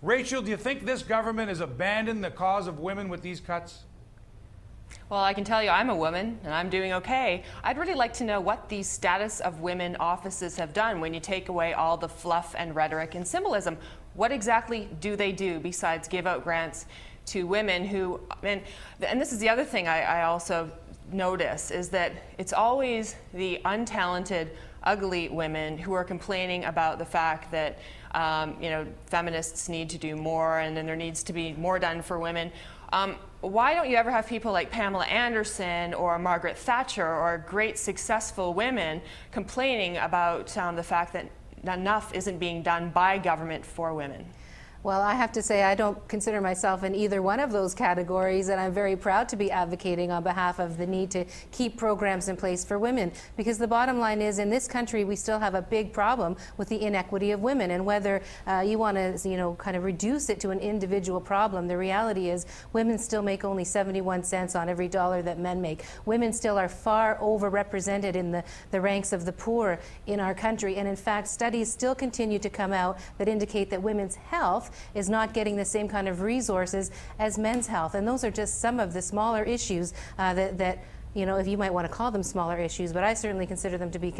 Rachel, do you think this government has abandoned the cause of women with these cuts? Well, I can tell you I'm a woman and I'm doing okay. I'd really like to know what these status of women offices have done when you take away all the fluff and rhetoric and symbolism. What exactly do they do besides give out grants to women who, and this is the other thing I also notice, is that it's always the untalented, ugly women who are complaining about the fact that feminists need to do more and then there needs to be more done for women. Why don't you ever have people like Pamela Anderson or Margaret Thatcher or great successful women complaining about the fact that enough isn't being done by government for women? Well, I have to say I don't consider myself in either one of those categories, and I'm very proud to be advocating on behalf of the need to keep programs in place for women, because the bottom line is in this country we still have a big problem with the inequity of women, and whether you want to kind of reduce it to an individual problem, the reality is women still make only 71 cents on every dollar that men make. Women still are far overrepresented in the ranks of the poor in our country, and in fact studies still continue to come out that indicate that women's health is not getting the same kind of resources as men's health. And those are just some of the smaller issues that if you might want to call them smaller issues, but I certainly consider them to be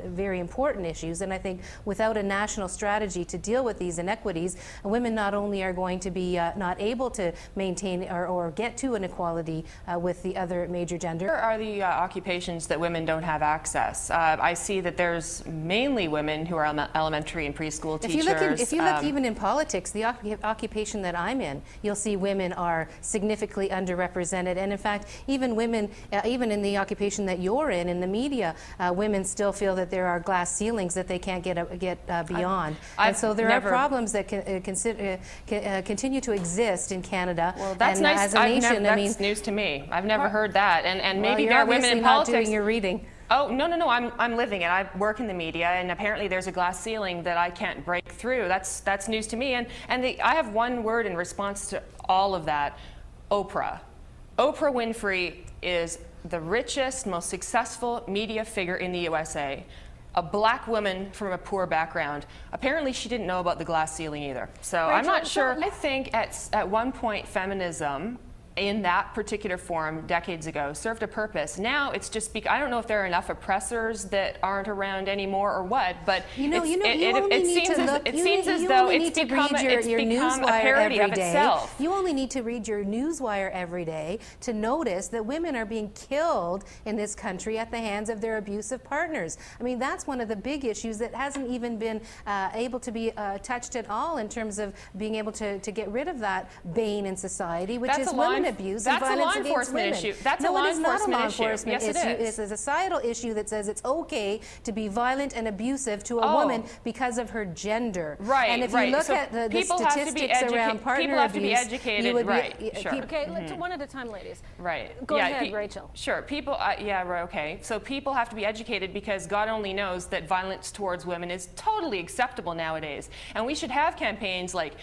very important issues. And I think without a national strategy to deal with these inequities, women not only are going to be not able to maintain or get to an equality with the other major gender. Where are the occupations that women don't have access? I see that there's mainly women who are elementary and preschool teachers. If you look even in politics, the occupation that I'm in, you'll see women are significantly underrepresented. And in fact, even women, even in the occupation that you're in the media, women still feel that there are glass ceilings that they can't get beyond. And so there are problems that continue to exist in Canada. Well, that's and nice. As a nation, that's news to me. I've never heard that. And maybe there are women in not politics. Doing your reading. Oh, no, I'm living it. I work in the media, and apparently there's a glass ceiling that I can't break through. That's news to me. And I have one word in response to all of that: Oprah. Oprah Winfrey is the richest, most successful media figure in the USA. A black woman from a poor background. Apparently she didn't know about the glass ceiling either. So Rachel, I'm not sure. I think at one point feminism in that particular form decades ago served a purpose. Now it's just I don't know if there are enough oppressors that aren't around anymore or what, but it seems as though it's become a parody of itself. You only need to read your newswire every day to notice that women are being killed in this country at the hands of their abusive partners. I mean, that's one of the big issues that hasn't even been able to be touched at all in terms of being able to get rid of that bane in society, which is women abuse and violence against women. That's a law enforcement issue. That's a law enforcement issue. Yes, it is. It's a societal issue that says it's okay to be violent and abusive to a woman because of her gender. Right. And if you look at the statistics around partner abuse, people have to be educated. You would right. Sure. Okay, one at a time, ladies. Right. Go ahead, Rachel. Sure. People. Yeah. Right. Okay. So people have to be educated because God only knows that violence towards women is totally acceptable nowadays, and we should have campaigns like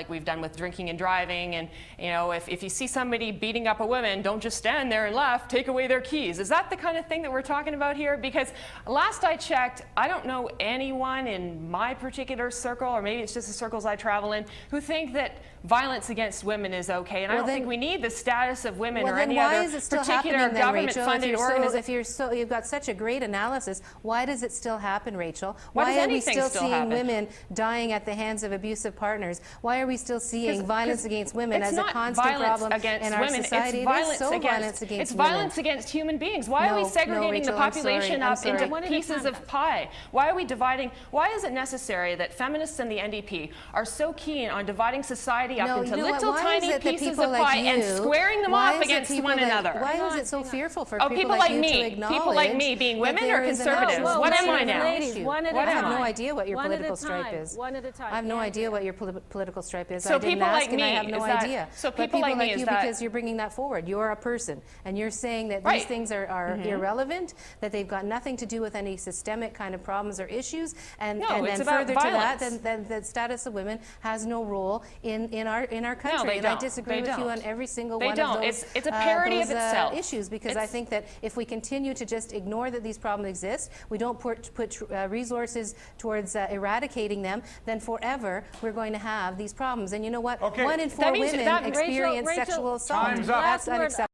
we've done with drinking and driving, and if you see somebody beating up a woman, don't just stand there and laugh, take away their keys. Is that the kind of thing that we're talking about here? Because last I checked, I don't know anyone in my particular circle, or maybe it's just the circles I travel in, who think that violence against women is okay, and I don't think we need the status of women or any other particular government-funded organization. If you've got such a great analysis, why does it still happen, Rachel? Why are we still seeing happen? Women dying at the hands of abusive partners? Why are we still seeing violence against women as a constant problem in our society? It's violence against human beings. Why are we segregating the population up into pieces of pie? Why are we dividing? Why is it necessary that feminists and the NDP are so keen on dividing society up into little tiny pieces of pie and squaring them off against one another? Why is it so fearful for people like you to acknowledge? People like me being women or conservatives? What am I now? I have no idea what your political stripe is. One at a time. I have no idea what your political stripe is. So I didn't ask, and I have no idea. So people like me you, because you're bringing that forward. You're a person, and you're saying that these things are irrelevant, that they've got nothing to do with any systemic kind of problems or issues, and then further to that, then the status of women has no role in in our country. they and I don't. disagree They with you don't. on every single They one don't. of those, It's a parody of itself. issues, because I think that if we continue to just ignore that these problems exist, we don't put resources towards eradicating them, then forever we're going to have these problems. And you know what? Okay. 1 in 4 That means- women that- experience Rachel, sexual assault. Time's up. That's Last word. unacceptable.